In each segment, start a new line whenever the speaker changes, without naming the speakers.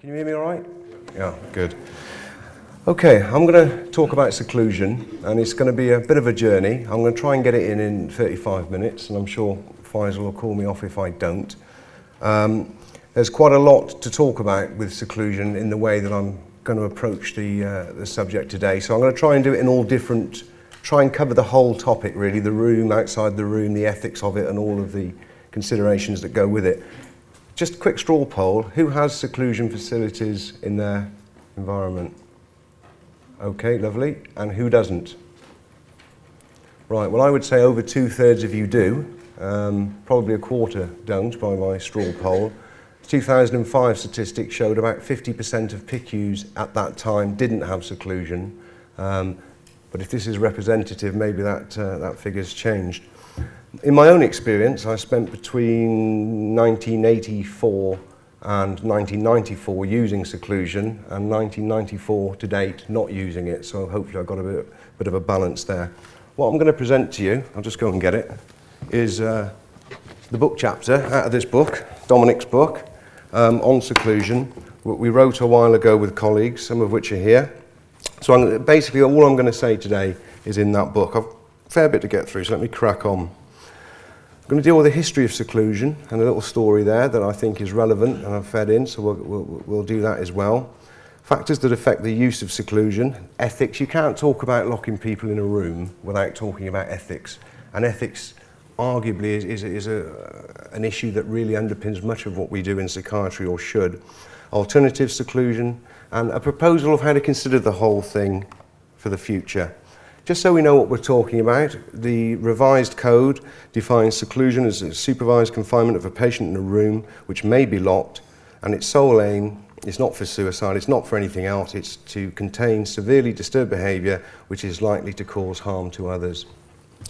Can you hear me all right? Yeah, good. Okay, I'm going to talk about seclusion, and it's going to be a bit of a journey. I'm going to try and get it in 35 minutes, and I'm sure Faisal will call me off if I don't. There's quite a lot to talk about with seclusion in the way that I'm going to approach the subject today. So I'm going to try and do it in all different, try and cover the whole topic really, the room, outside the room, the ethics of it, and all of the considerations that go with it. Just a quick straw poll, who has seclusion facilities in their environment? Okay, lovely. And who doesn't? Right, well I would say over 2/3 of you do. Probably a quarter don't by my straw poll. 2005 statistics showed about 50% of PICUs at that time didn't have seclusion. But if this is representative, maybe that figure's changed. In my own experience, I spent between 1984 and 1994 using seclusion, and 1994 to date not using it, so hopefully I've got a bit of a balance there. What I'm going to present to you, I'll just go and get it, is the book chapter out of this book, Dominic's book, on seclusion, what we wrote a while ago with colleagues, some of which are here. So basically all I'm going to say today is in that book. I've a fair bit to get through, so let me crack on. I'm going to deal with the history of seclusion and a little story there that I think is relevant and I've fed in, so we'll do that as well. Factors that affect the use of seclusion, ethics. You can't talk about locking people in a room without talking about ethics. And ethics arguably is an issue that really underpins much of what we do in psychiatry, or should. Alternative seclusion, and a proposal of how to consider the whole thing for the future. Just so we know what we're talking about, the revised code defines seclusion as a supervised confinement of a patient in a room which may be locked, and its sole aim is not for suicide, it's not for anything else, it's to contain severely disturbed behaviour which is likely to cause harm to others.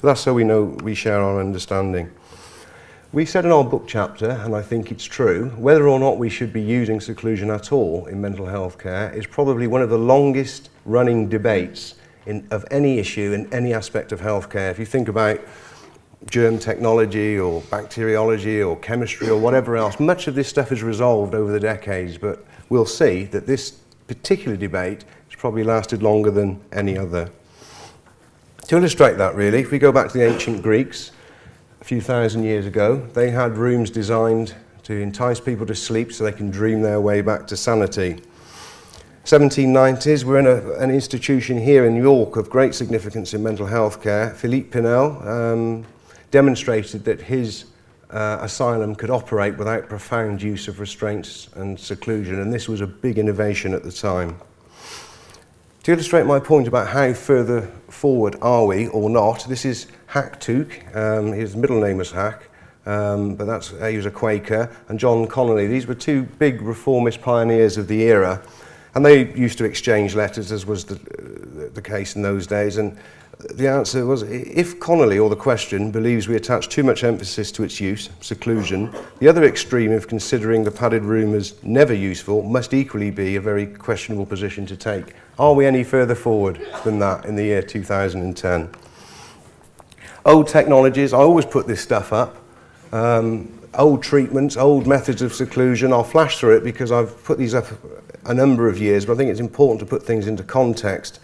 So that's so we know we share our understanding. We said in our book chapter, and I think it's true, whether or not we should be using seclusion at all in mental health care is probably one of the longest running debates of any issue in any aspect of healthcare. If you think about germ technology or bacteriology or chemistry or whatever else, much of this stuff is resolved over the decades, but we'll see that this particular debate has probably lasted longer than any other. To illustrate that really, if we go back to the ancient Greeks, a few thousand years ago, they had rooms designed to entice people to sleep so they can dream their way back to sanity. 1790s, we're in an institution here in York of great significance in mental health care. Philippe Pinel demonstrated that his asylum could operate without profound use of restraints and seclusion, and this was a big innovation at the time. To illustrate my point about how further forward are we or not, this is Hack Tuke. His middle name was Hack, but he was a Quaker, and John Connolly. These were two big reformist pioneers of the era. And they used to exchange letters, as was the case in those days. And the answer was, if Connolly, or the question, believes we attach too much emphasis to its use, seclusion, the other extreme of considering the padded room as never useful must equally be a very questionable position to take. Are we any further forward than that in the year 2010? Old technologies, I always put this stuff up. Old treatments, old methods of seclusion. I'll flash through it because I've put these up a number of years, but I think it's important to put things into context.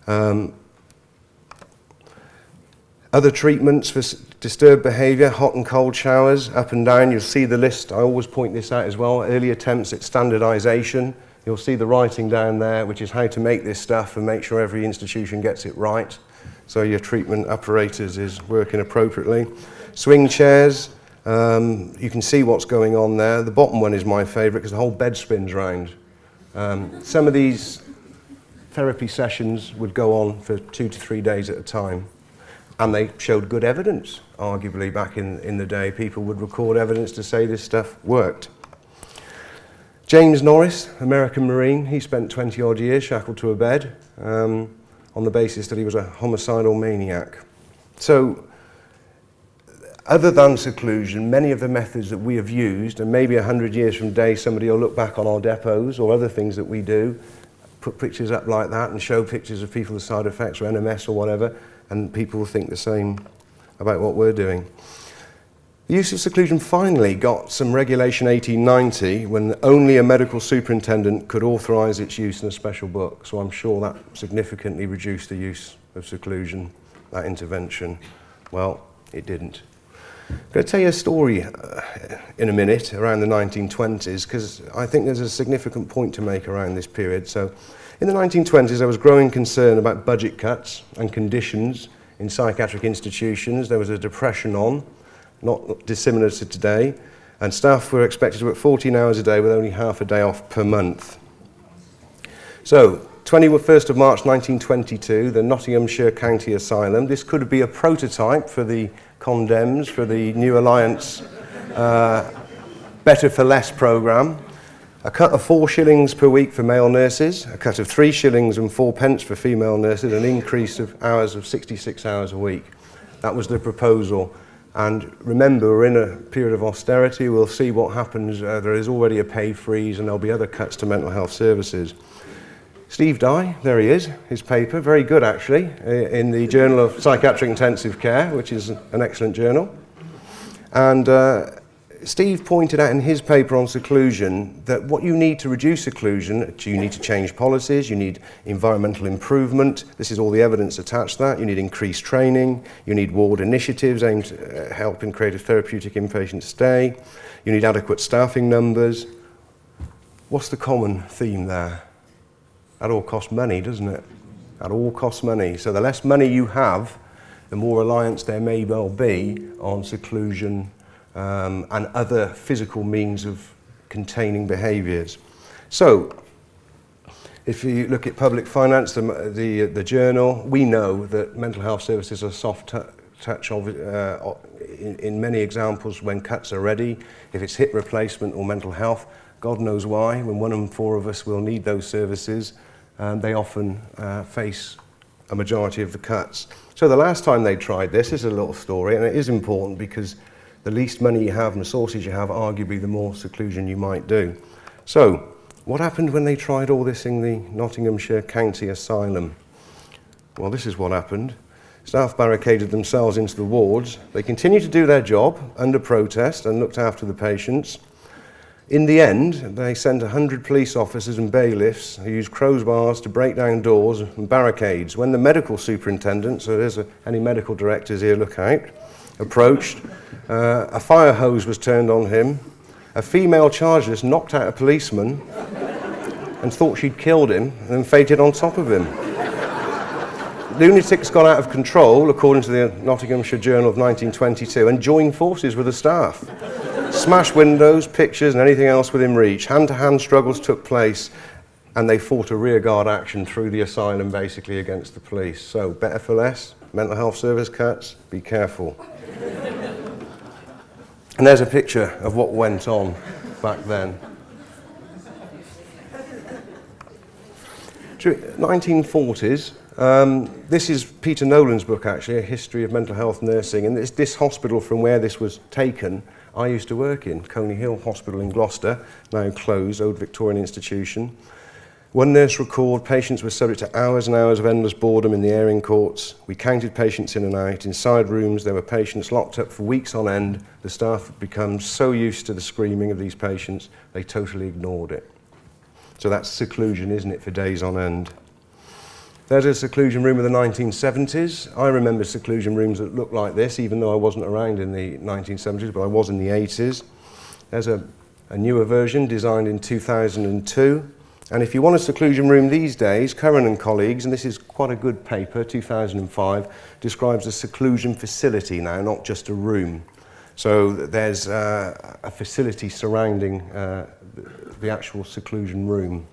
Other treatments for disturbed behaviour, hot and cold showers, up and down. You'll see the list. I always point this out as well. Early attempts at standardisation. You'll see the writing down there, which is how to make this stuff and make sure every institution gets it right, so your treatment apparatus is working appropriately. Swing chairs. You can see what's going on there. The bottom one is my favourite because the whole bed spins round. Some of these therapy sessions would go on for 2 to 3 days at a time, and they showed good evidence. Arguably back in the day, people would record evidence to say this stuff worked. James Norris, American Marine, he spent 20 odd years shackled to a bed on the basis that he was a homicidal maniac. So other than seclusion, many of the methods that we have used, and maybe 100 years from today somebody will look back on our depots or other things that we do, put pictures up like that and show pictures of people with side effects or NMS or whatever, and people will think the same about what we're doing. The use of seclusion finally got some Regulation 1890 when only a medical superintendent could authorise its use in a special book. So I'm sure that significantly reduced the use of seclusion, that intervention. Well, it didn't. I'm going to tell you a story in a minute around the 1920s, because I think there's a significant point to make around this period. So in the 1920s, there was growing concern about budget cuts and conditions in psychiatric institutions. There was a depression on, not dissimilar to today, and staff were expected to work 14 hours a day with only half a day off per month. So, 21st of March 1922, the Nottinghamshire County Asylum. This could be a prototype for the Condemns, for the New Alliance Better for Less programme. A cut of 4 shillings per week for male nurses, a cut of 3 shillings and 4 pence for female nurses, an increase of hours of 66 hours a week. That was the proposal. And remember, we're in a period of austerity. We'll see what happens. There is already a pay freeze, and there'll be other cuts to mental health services. Steve Dye, there he is, his paper, very good actually, in the Journal of Psychiatric Intensive Care, which is an excellent journal. And Steve pointed out in his paper on seclusion that what you need to reduce seclusion, you need to change policies, you need environmental improvement, this is all the evidence attached to that, you need increased training, you need ward initiatives aimed at helping create a therapeutic inpatient stay, you need adequate staffing numbers. What's the common theme there? That all costs money, doesn't it? That all costs money. So the less money you have, the more reliance there may well be on seclusion and other physical means of containing behaviours. So, if you look at public finance, the journal, we know that mental health services are soft touch in many examples when cuts are ready. If it's hip replacement or mental health, God knows why, when 1 in 4 of us will need those services, they often face a majority of the cuts. So the last time they tried this is a little story, and it is important because the least money you have and the sources you have, arguably the more seclusion you might do. So, what happened when they tried all this in the Nottinghamshire County Asylum? Well, this is what happened. Staff barricaded themselves into the wards. They continued to do their job under protest and looked after the patients. In the end, they sent 100 police officers and bailiffs who used crowbars to break down doors and barricades. When the medical superintendent, so there's any medical directors here, look out, approached, a fire hose was turned on him, a female chargerist knocked out a policeman and thought she'd killed him and then fainted on top of him. Lunatics got out of control, according to the Nottinghamshire Journal of 1922, and joined forces with the staff. Smashed windows, pictures and anything else within reach. Hand-to-hand struggles took place, and they fought a rearguard action through the asylum basically against the police. So, better for less, mental health service cuts, be careful. And there's a picture of what went on back then. 1940s, this is Peter Nolan's book actually, A History of Mental Health Nursing, and this hospital from where this was taken, I used to work in, Coney Hill Hospital in Gloucester, now closed, old Victorian institution. One nurse recalled patients were subject to hours and hours of endless boredom in the airing courts. We counted patients in and out. Inside rooms, there were patients locked up for weeks on end. The staff had become so used to the screaming of these patients, they totally ignored it. So that's seclusion, isn't it, for days on end? There's a seclusion room of the 1970s. I remember seclusion rooms that looked like this, even though I wasn't around in the 1970s, but I was in the 80s. There's a newer version designed in 2002. And if you want a seclusion room these days, Curran and colleagues, and this is quite a good paper, 2005, describes a seclusion facility now, not just a room. So there's a facility surrounding the actual seclusion room.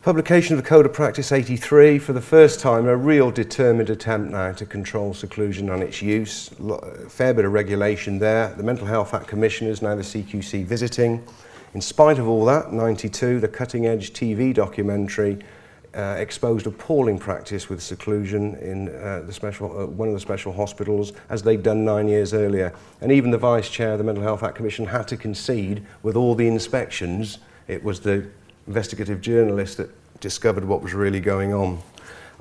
Publication of the Code of Practice 83, for the first time, a real determined attempt now to control seclusion and its use. A fair bit of regulation there. The Mental Health Act Commissioners, now the CQC visiting. In spite of all that, 92, the cutting-edge TV documentary exposed appalling practice with seclusion in one of the special hospitals, as they'd done 9 years earlier. And even the Vice Chair of the Mental Health Act Commission had to concede, with all the inspections, it was the investigative journalist that discovered what was really going on.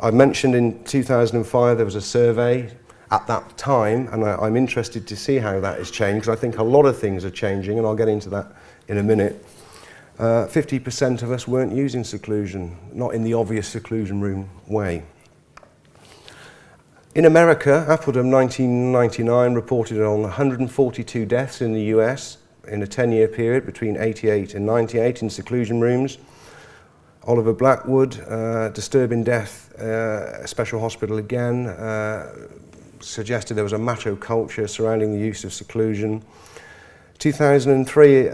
I mentioned in 2005 there was a survey at that time, and I'm interested to see how that has changed, because I think a lot of things are changing, and I'll get into that in a minute. 50% of us weren't using seclusion, not in the obvious seclusion room way. In America, Appledam 1999 reported on 142 deaths in the US in a 10-year period between 88 and 98 in seclusion rooms. Oliver Blackwood, disturbing death, special hospital again, suggested there was a macho culture surrounding the use of seclusion. 2003,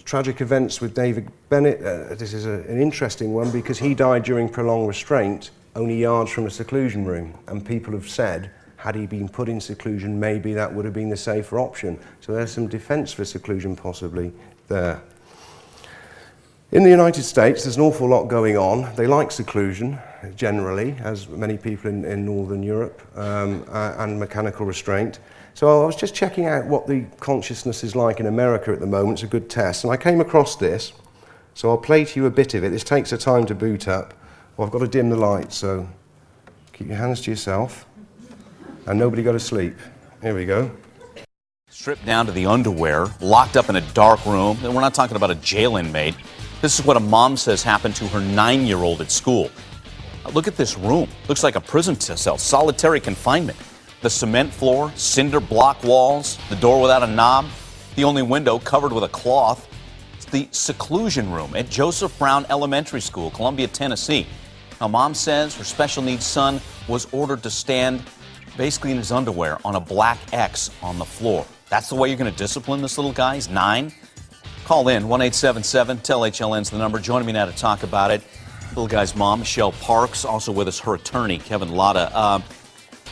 tragic events with David Bennett. This is an interesting one because he died during prolonged restraint, only yards from a seclusion room, and people have said, had he been put in seclusion, maybe that would have been the safer option. So there's some defence for seclusion possibly there. In the United States, there's an awful lot going on. They like seclusion, generally, as many people in Northern Europe, and mechanical restraint. So I was just checking out what the consciousness is like in America at the moment. It's a good test. And I came across this, so I'll play to you a bit of it. This takes a time to boot up. Well, I've got to dim the light, so keep your hands to yourself. And nobody go to sleep. Here we go.
Stripped down to the underwear, locked up in a dark room. And we're not talking about a jail inmate. This is what a mom says happened to her 9-year-old at school. Look at this room. Looks like a prison cell, solitary confinement. The cement floor, cinder block walls, the door without a knob, the only window covered with a cloth. It's the seclusion room at Joseph Brown Elementary School, Columbia, Tennessee. Now, mom says her special needs son was ordered to stand basically in his underwear on a black X on the floor. That's the way you're going to discipline this little guy? He's 9? Call in, 1-877-TEL-HLN's the number. Joining me now to talk about it, little guy's mom, Michelle Parks, also with us, her attorney, Kevin Latta. All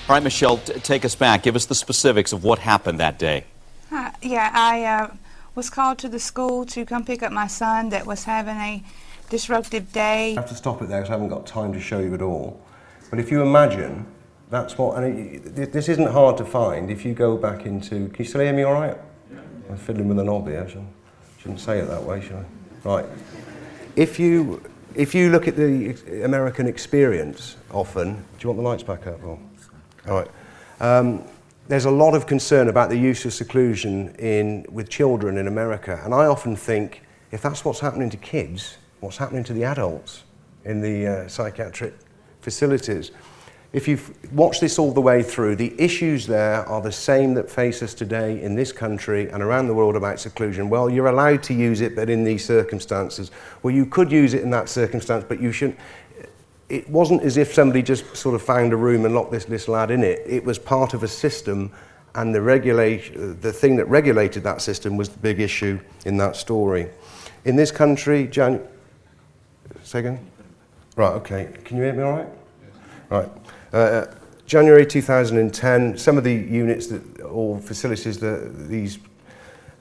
right, Michelle, take us back. Give us the specifics of what happened that day.
I was called to the school to come pick up my son that was having a disruptive day.
I have to stop it there because I haven't got time to show you it all. But if you imagine, that's what, and this isn't hard to find. If you go back into, can you still hear me all right? Yeah. I'm fiddling with a knob here. Shouldn't say it that way, should I? Right. If you look at the American experience, often, do you want the lights back up? Or? All right. There's a lot of concern about the use of seclusion with children in America, and I often think, if that's what's happening to kids, what's happening to the adults in the psychiatric facilities? If you've watched this all the way through, the issues there are the same that face us today in this country and around the world about seclusion. Well, you're allowed to use it, but in these circumstances. Well, you could use it in that circumstance, but you shouldn't. It wasn't as if somebody just sort of found a room and locked this lad in it. It was part of a system, and the thing that regulated that system was the big issue in that story. In this country, Second? Right, okay. Can you hear me all right? Right. January 2010, some of the units or facilities that these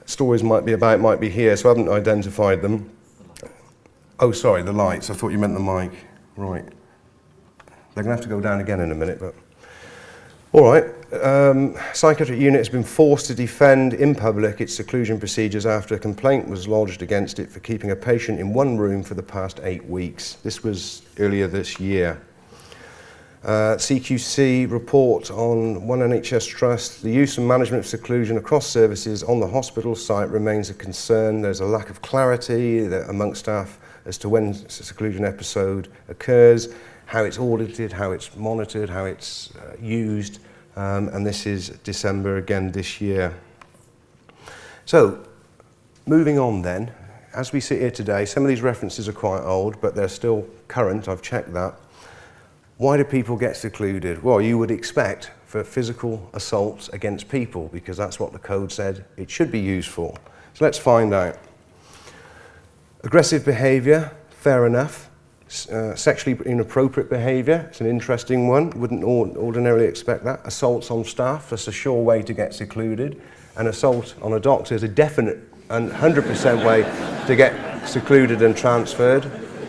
stories might be about might be here, so I haven't identified them. Oh, sorry, the lights. I thought you meant the mic. Right. They're going to have to go down again in a minute, but... All right. Psychiatric unit has been forced to defend in public its seclusion procedures after a complaint was lodged against it for keeping a patient in one room for the past 8 weeks. This was earlier this year. CQC report on One NHS Trust, the use and management of seclusion across services on the hospital site remains a concern. There's a lack of clarity amongst staff as to when a seclusion episode occurs, how it's audited, how it's monitored, how it's used, and this is December again this year. So, moving on then, as we sit here today, some of these references are quite old, but they're still current, I've checked that. Why do people get secluded? Well, you would expect for physical assaults against people, because that's what the code said it should be used for. So let's find out. Aggressive behaviour, fair enough. Sexually inappropriate behaviour, it's an interesting one. Wouldn't ordinarily expect that. Assaults on staff, that's a sure way to get secluded. And assault on a doctor is a definite and 100% way to get secluded and transferred.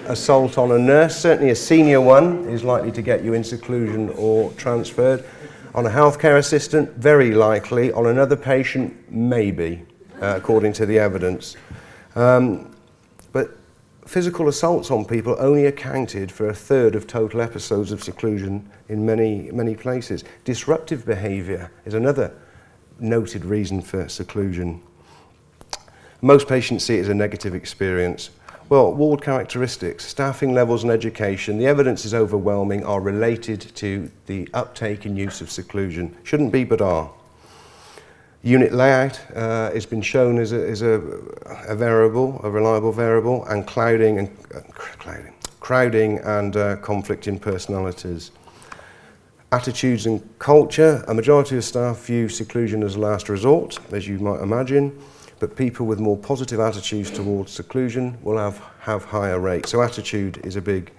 Assault on a nurse, certainly a senior one, is likely to get you in seclusion or transferred. On a healthcare assistant, very likely. On another patient, maybe, according to the evidence. But physical assaults on people only accounted for 1/3 of total episodes of seclusion in many places. Disruptive behaviour is another noted reason for seclusion. Most patients see it as a negative experience. Well, ward characteristics, staffing levels and education, the evidence is overwhelming, are related to the uptake and use of seclusion. Shouldn't be, but are. Unit layout has been shown as a variable, a reliable variable, and crowding and conflict in personalities. Attitudes and culture. A majority of staff view seclusion as a last resort, as you might imagine, but people with more positive attitudes towards seclusion will have higher rates. So attitude is a big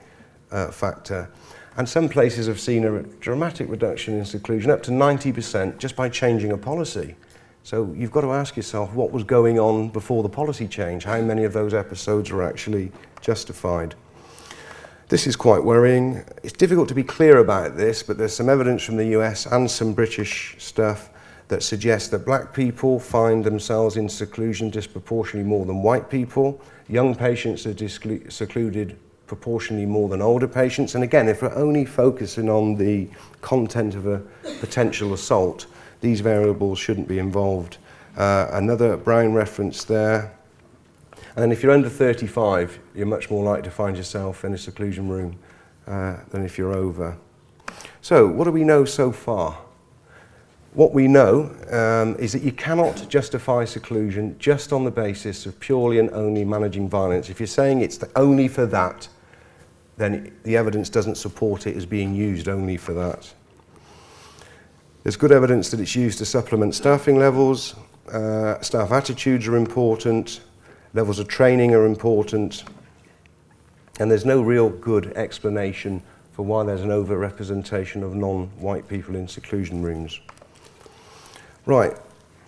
factor. And some places have seen a dramatic reduction in seclusion, up to 90%, just by changing a policy. So you've got to ask yourself what was going on before the policy change, how many of those episodes are actually justified. This is quite worrying. It's difficult to be clear about this, but there's some evidence from the US and some British stuff that suggests that black people find themselves in seclusion disproportionately more than white people. Young patients are secluded proportionally more than older patients. And again, if we're only focusing on the content of a potential assault, these variables shouldn't be involved. Another Brown reference there. And then if you're under 35, you're much more likely to find yourself in a seclusion room than if you're over. So what do we know so far? What we know is that you cannot justify seclusion just on the basis of purely and only managing violence. If you're saying it's only for that, then the evidence doesn't support it as being used only for that. There's good evidence that it's used to supplement staffing levels, staff attitudes are important, levels of training are important, and there's no real good explanation for why there's an over-representation of non-white people in seclusion rooms. Right,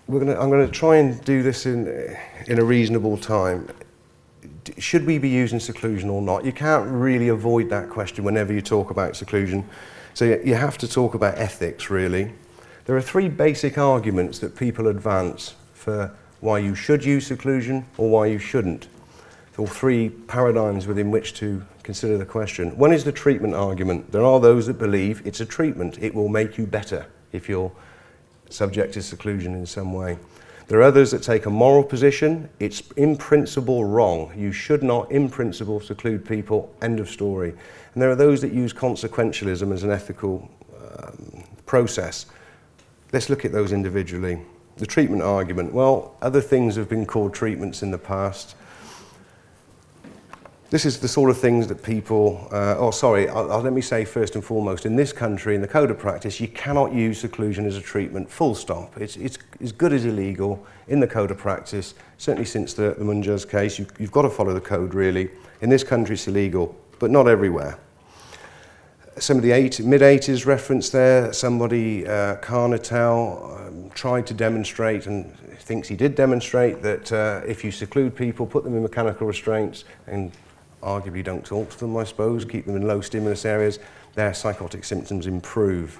I'm going to try and do this in a reasonable time. Should we be using seclusion or not? You can't really avoid that question whenever you talk about seclusion. So you have to talk about ethics, really. There are three basic arguments that people advance for why you should use seclusion or why you shouldn't. There are three paradigms within which to consider the question. One is the treatment argument. There are those that believe it's a treatment. It will make you better if you're subject to seclusion in some way. There are others that take a moral position. It's in principle wrong. You should not in principle seclude people, end of story. And there are those that use consequentialism as an ethical process. Let's look at those individually. The treatment argument. Well, other things have been called treatments in the past. This is the sort of things that people, let me say first and foremost, in this country, in the code of practice, you cannot use seclusion as a treatment, full stop. It's as good as illegal in the code of practice, certainly since the Munjaz case. You've got to follow the code, really. In this country, it's illegal, but not everywhere. Some of the mid-80s reference there, somebody, Carnatel, tried to demonstrate and thinks he did demonstrate that if you seclude people, put them in mechanical restraints and arguably don't talk to them, I suppose, keep them in low stimulus areas, their psychotic symptoms improve.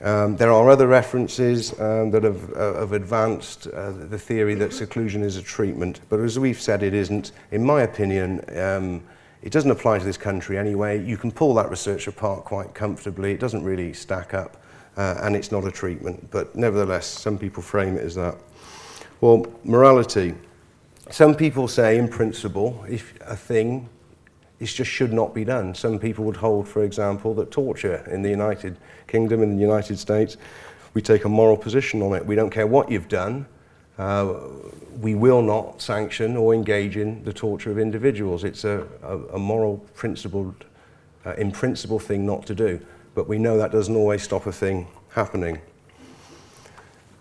There are other references that have advanced the theory that seclusion is a treatment, but as we've said, it isn't. In my opinion, it doesn't apply to this country anyway. You can pull that research apart quite comfortably. It doesn't really stack up, and it's not a treatment, but nevertheless, some people frame it as that. Well, morality. Some people say, in principle, if a thing it just should not be done. Some people would hold, for example, that torture in the United Kingdom, in the United States, we take a moral position on it. We don't care what you've done. We will not sanction or engage in the torture of individuals. It's a moral, principled, in principle thing not to do. But we know that doesn't always stop a thing happening.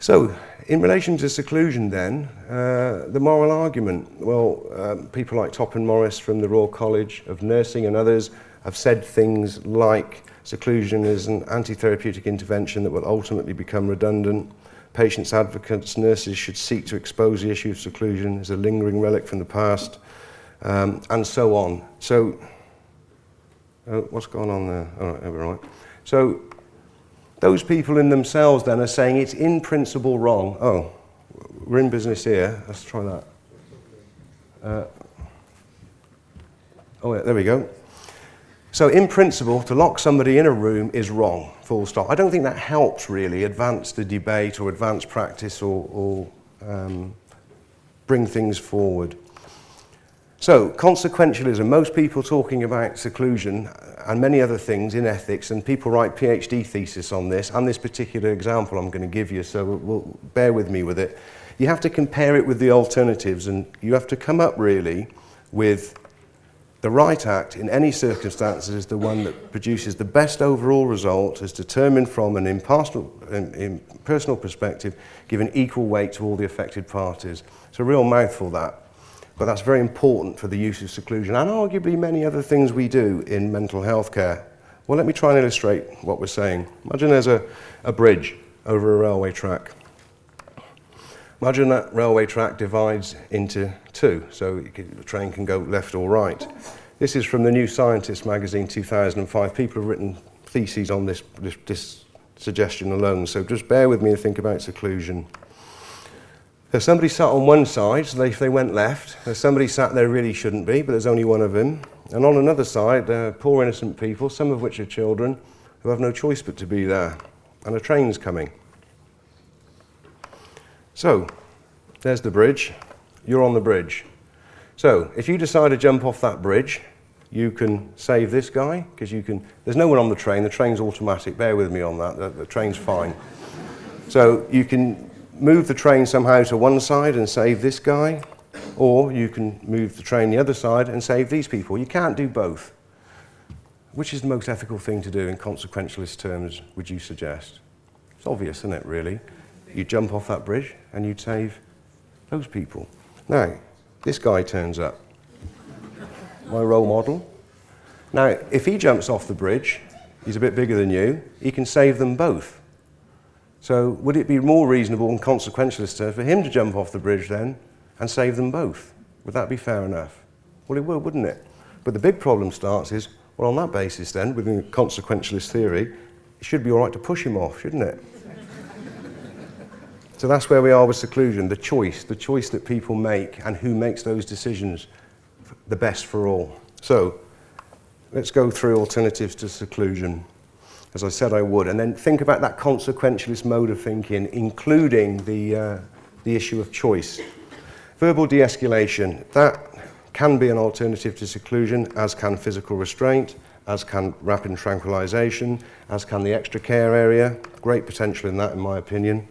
So, in relation to seclusion then, the moral argument. Well, people like Topham Morris from the Royal College of Nursing and others have said things like seclusion is an anti-therapeutic intervention that will ultimately become redundant. Patients, advocates, nurses should seek to expose the issue of seclusion as a lingering relic from the past, and so on. So, what's going on there? All right, we're right. So, those people in themselves then are saying it's in principle wrong. Oh, we're in business here. Let's try that. Oh, yeah, there we go. So in principle, to lock somebody in a room is wrong, full stop. I don't think that helps really advance the debate or advance practice or bring things forward. So, consequentialism, most people talking about seclusion and many other things in ethics, and people write PhD thesis on this, and this particular example I'm going to give you, so we'll bear with me with it. You have to compare it with the alternatives, and you have to come up really with the right act in any circumstances is the one that produces the best overall result as determined from an impersonal perspective, given equal weight to all the affected parties. It's a real mouthful, that. But that's very important for the use of seclusion and arguably many other things we do in mental health care. Well, let me try and illustrate what we're saying. Imagine there's a bridge over a railway track. Imagine that railway track divides into two, so the train can go left or right. This is from the New Scientist magazine 2005. People have written theses on this suggestion alone, so just bear with me and think about seclusion. There's somebody sat on one side, so if they went left, there's somebody sat there really shouldn't be, but there's only one of them. And on another side, there are poor innocent people, some of which are children, who have no choice but to be there. And a train's coming. So, there's the bridge. You're on the bridge. So, if you decide to jump off that bridge, you can save this guy, because there's no one on the train's automatic, bear with me on that, the train's fine. So, you can move the train somehow to one side and save this guy, or you can move the train the other side and save these people. You can't do both. Which is the most ethical thing to do in consequentialist terms, would you suggest? It's obvious, isn't it, really? You jump off that bridge and you'd save those people. Now, this guy turns up, my role model. Now, if he jumps off the bridge, he's a bit bigger than you, he can save them both. So would it be more reasonable in consequentialist terms for him to jump off the bridge then and save them both? Would that be fair enough? Well, it would, wouldn't it? But the big problem starts is, well, on that basis then, within consequentialist theory, it should be all right to push him off, shouldn't it? So that's where we are with seclusion, the choice that people make and who makes those decisions the best for all. So let's go through alternatives to seclusion, as I said I would, and then think about that consequentialist mode of thinking, including the issue of choice. Verbal de-escalation, that can be an alternative to seclusion, as can physical restraint, as can rapid tranquilization, as can the extra care area. Great potential in that, in my opinion.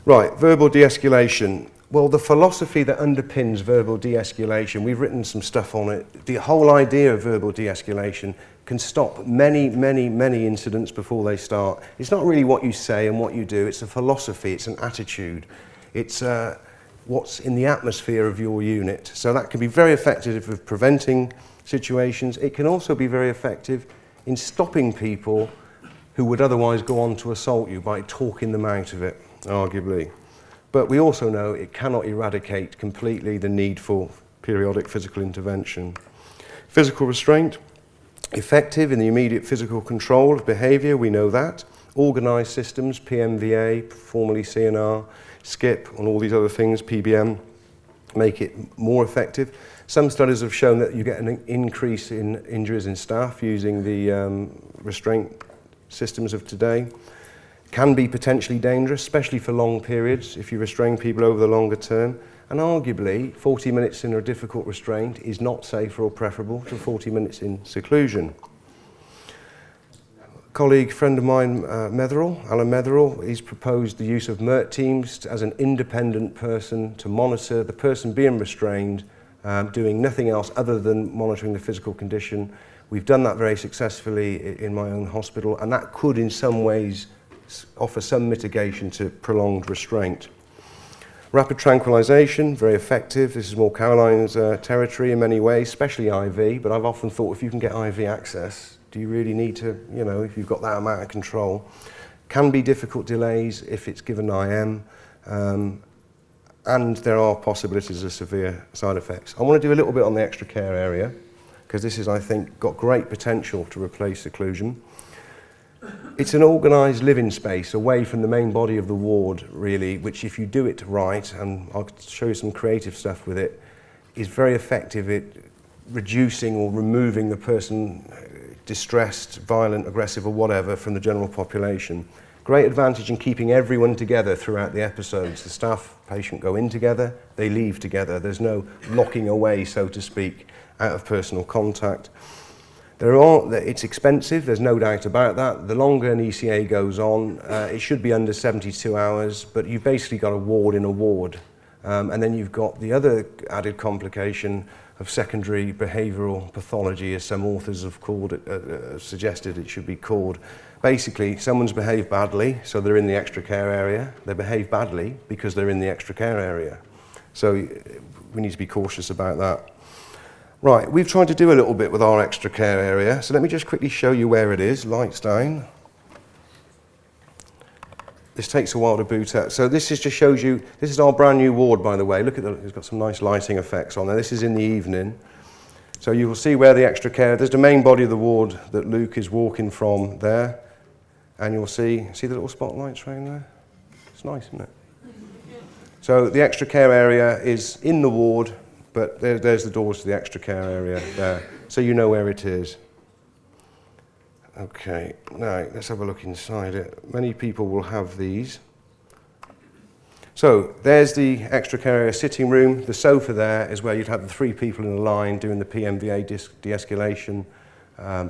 Right, verbal de-escalation. Well, the philosophy that underpins verbal de-escalation, we've written some stuff on it. The whole idea of verbal de-escalation can stop many, many, many incidents before they start. It's not really what you say and what you do, it's a philosophy, it's an attitude. It's what's in the atmosphere of your unit. So that can be very effective at preventing situations. It can also be very effective in stopping people who would otherwise go on to assault you by talking them out of it, arguably. But we also know it cannot eradicate completely the need for periodic physical intervention. Physical restraint, effective in the immediate physical control of behaviour, we know that. Organised systems, PMVA, formerly CNR, SKIP, and all these other things, PBM, make it more effective. Some studies have shown that you get an increase in injuries in staff using the restraint systems of today. Can be potentially dangerous, especially for long periods, if you restrain people over the longer term. And arguably, 40 minutes in a difficult restraint is not safer or preferable to 40 minutes in seclusion. Colleague, friend of mine, Alan Metherell, he's proposed the use of MERT teams as an independent person to monitor the person being restrained, doing nothing else other than monitoring the physical condition. We've done that very successfully in my own hospital, and that could in some ways offer some mitigation to prolonged restraint. Rapid tranquilization, very effective. This is more Caroline's territory in many ways, especially IV, but I've often thought if you can get IV access, do you really need to, if you've got that amount of control? Can be difficult delays if it's given IM, and there are possibilities of severe side effects. I want to do a little bit on the extra care area, because this is, I think, got great potential to replace seclusion. It's an organised living space away from the main body of the ward, really, which if you do it right, and I'll show you some creative stuff with it, is very effective at reducing or removing the person distressed, violent, aggressive or whatever from the general population. Great advantage in keeping everyone together throughout the episodes. The staff, patient go in together, they leave together. There's no locking away, so to speak, out of personal contact. It's expensive, there's no doubt about that. The longer an ECA goes on, it should be under 72 hours, but you've basically got a ward in a ward. And then you've got the other added complication of secondary behavioural pathology, as some authors have called it, suggested it should be called. Basically, someone's behaved badly, so they're in the extra care area. They behave badly because they're in the extra care area. So we need to be cautious about that. Right, we've tried to do a little bit with our extra care area, so let me just quickly show you where it is. Lights down. This takes a while to boot up. So this just shows you, this is our brand new ward, by the way. Look at it's got some nice lighting effects on there. This is in the evening. So you will see where the extra care, there's the main body of the ward that Luke is walking from there. And you'll see the little spotlights right there? It's nice, isn't it? So the extra care area is in the ward, but there's the doors to the extra care area there. So you know where it is. Okay, now let's have a look inside it. Many people will have these. So there's the extra care area sitting room. The sofa there is where you'd have the 3 people in a line doing the PMVA de-escalation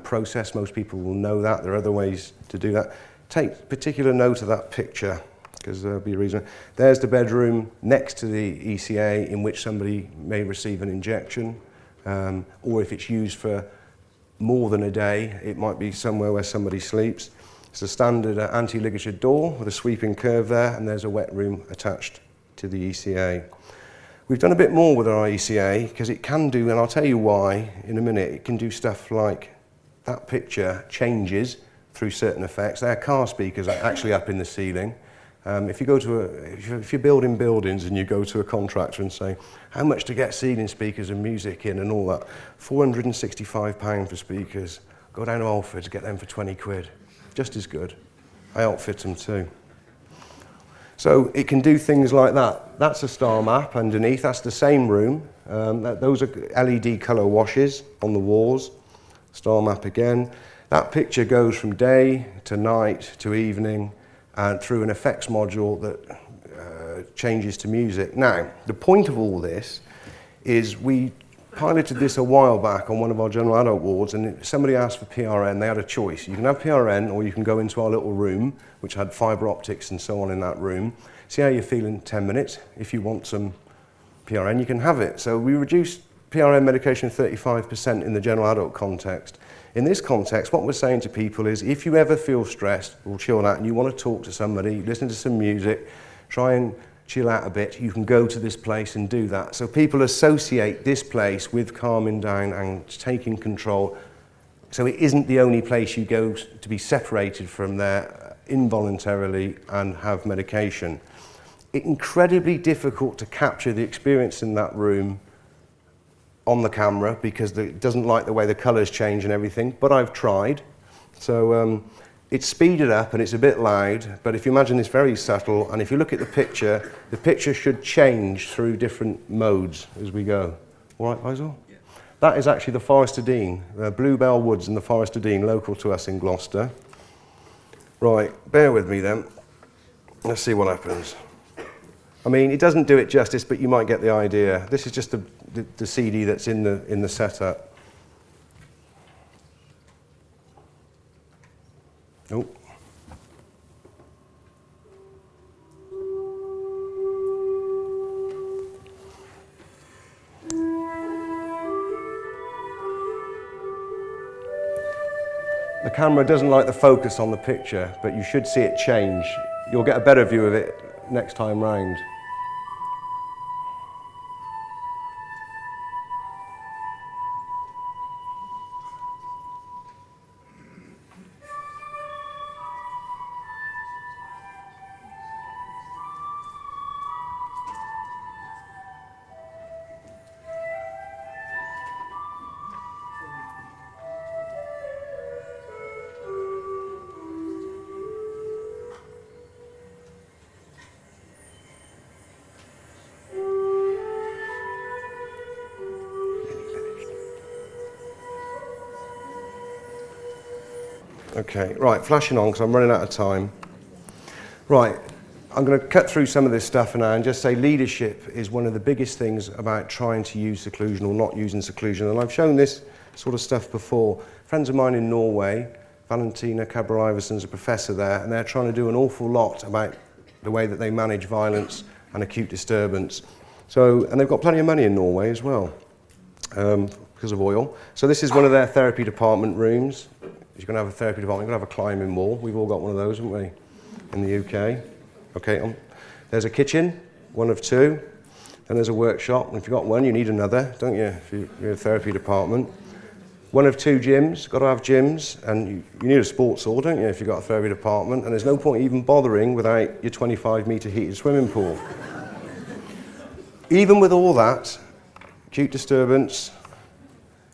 process. Most people will know that. There are other ways to do that. Take particular note of that picture, because there'll be a reason. There's the bedroom next to the ECA in which somebody may receive an injection, or if it's used for more than a day, it might be somewhere where somebody sleeps. It's a standard anti-ligature door with a sweeping curve there, and there's a wet room attached to the ECA. We've done a bit more with our ECA because it can do, and I'll tell you why in a minute, it can do stuff like that picture changes through certain effects. Their car speakers are actually up in the ceiling. If you're building buildings and you go to a contractor and say, how much to get ceiling speakers and music in and all that, £465 for speakers. Go down to Alfred's, get them for 20 quid. Just as good. I outfit them too. So it can do things like that. That's a star map underneath. That's the same room. Those are LED colour washes on the walls. Star map again. That picture goes from day to night to evening, and through an effects module that changes to music. Now, the point of all this is we piloted this a while back on one of our general adult wards, and somebody asked for PRN. They had a choice. You can have PRN, or you can go into our little room, which had fibre optics and so on in that room. See how you feel in 10 minutes. If you want some PRN, you can have it. So we reduced PRN medication 35% in the general adult context. In this context, what we're saying to people is, if you ever feel stressed or chilled out and you want to talk to somebody, listen to some music, try and chill out a bit, you can go to this place and do that. So people associate this place with calming down and taking control. So it isn't the only place you go to be separated from there involuntarily and have medication. It's incredibly difficult to capture the experience in that room on the camera because it doesn't like the way the colours change and everything, but I've tried. So it's speeded up and it's a bit loud, but if you imagine it's very subtle, and if you look at the picture should change through different modes as we go. All right, Faisal? Yeah. That is actually the Forest of Dean, Bluebell Woods in the Forest of Dean, local to us in Gloucester. Right, bear with me then. Let's see what happens. I mean, it doesn't do it justice, but you might get the idea. This is just the CD that's in the setup. Oh. The camera doesn't like the focus on the picture, but you should see it change. You'll get a better view of it next time round. Okay, right, flashing on because I'm running out of time. Right, I'm going to cut through some of this stuff now and just say leadership is one of the biggest things about trying to use seclusion or not using seclusion. And I've shown this sort of stuff before. Friends of mine in Norway, Valentina Cabral-Iverson's a professor there, and they're trying to do an awful lot about the way that they manage violence and acute disturbance. So, and they've got plenty of money in Norway as well, because of oil. So this is one of their therapy department rooms. You're going to have a therapy department, you're going to have a climbing wall. We've all got one of those, haven't we, in the UK? Okay, there's a kitchen, one of two. Then there's a workshop, and if you've got one, you need another, don't you, if you're in a therapy department. One of two gyms, got to have gyms, and you need a sports hall, don't you, if you've got a therapy department, and there's no point even bothering without your 25-metre heated swimming pool. Even with all that, acute disturbance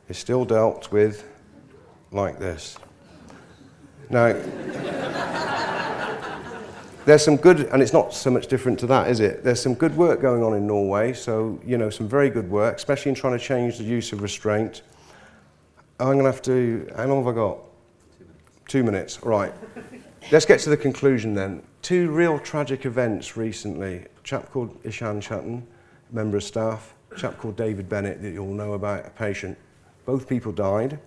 is still dealt with like this. Now, there's some good, and it's not so much different to that, is it? There's some good work going on in Norway, so, you know, some very good work, especially in trying to change the use of restraint. I'm going to have to, how long have I got? 2 minutes, right. Let's get to the conclusion then. Two real tragic events recently. A chap called Ishan Chatton, member of staff, a chap called David Bennett that you'll know about, a patient. Both people died.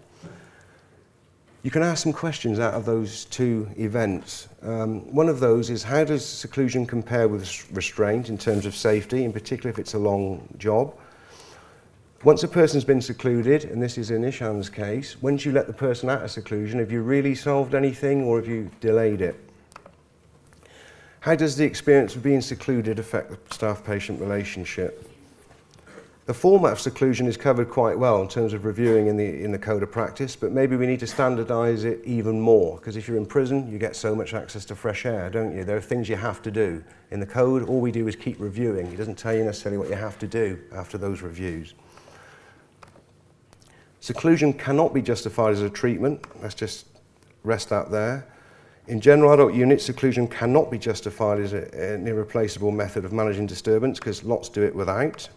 You can ask some questions out of those two events. One of those is, how does seclusion compare with restraint in terms of safety, in particular if it's a long job? Once a person's been secluded, and this is in Ishan's case, once you let the person out of seclusion, have you really solved anything or have you delayed it? How does the experience of being secluded affect the staff-patient relationship? The format of seclusion is covered quite well in terms of reviewing in the code of practice, but maybe we need to standardise it even more, because if you're in prison, you get so much access to fresh air, don't you? There are things you have to do. In the code, all we do is keep reviewing. It doesn't tell you necessarily what you have to do after those reviews. Seclusion cannot be justified as a treatment. Let's just rest that there. In general adult units, seclusion cannot be justified as an irreplaceable method of managing disturbance, because lots do it without.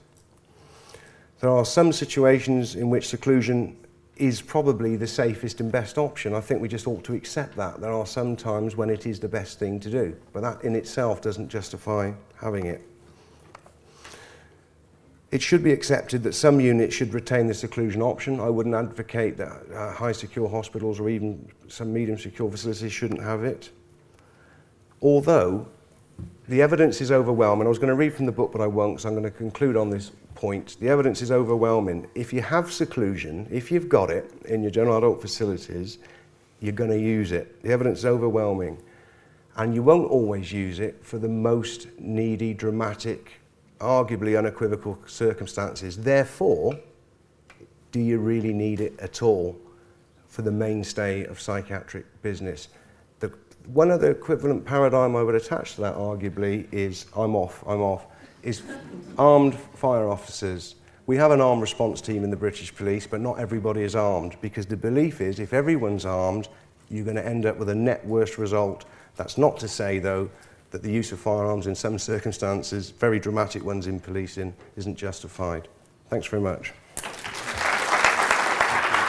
There are some situations in which seclusion is probably the safest and best option. I think we just ought to accept that. There are some times when it is the best thing to do, but that in itself doesn't justify having it. It should be accepted that some units should retain the seclusion option. I wouldn't advocate that high secure hospitals or even some medium secure facilities shouldn't have it. Although the evidence is overwhelming. I was going to read from the book, but I won't, so I'm going to conclude on this point. The evidence is overwhelming. If you have seclusion, if you've got it in your general adult facilities, you're going to use it. The evidence is overwhelming. And you won't always use it for the most needy, dramatic, arguably unequivocal circumstances. Therefore, do you really need it at all for the mainstay of psychiatric business? One of the equivalent paradigm I would attach to that, arguably, is is armed fire officers. We have an armed response team in the British Police, but not everybody is armed, because the belief is if everyone's armed, you're going to end up with a net worse result. That's not to say, though, that the use of firearms in some circumstances, very dramatic ones in policing, isn't justified. Thanks very much.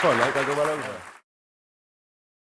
Sorry, mate, I go well over.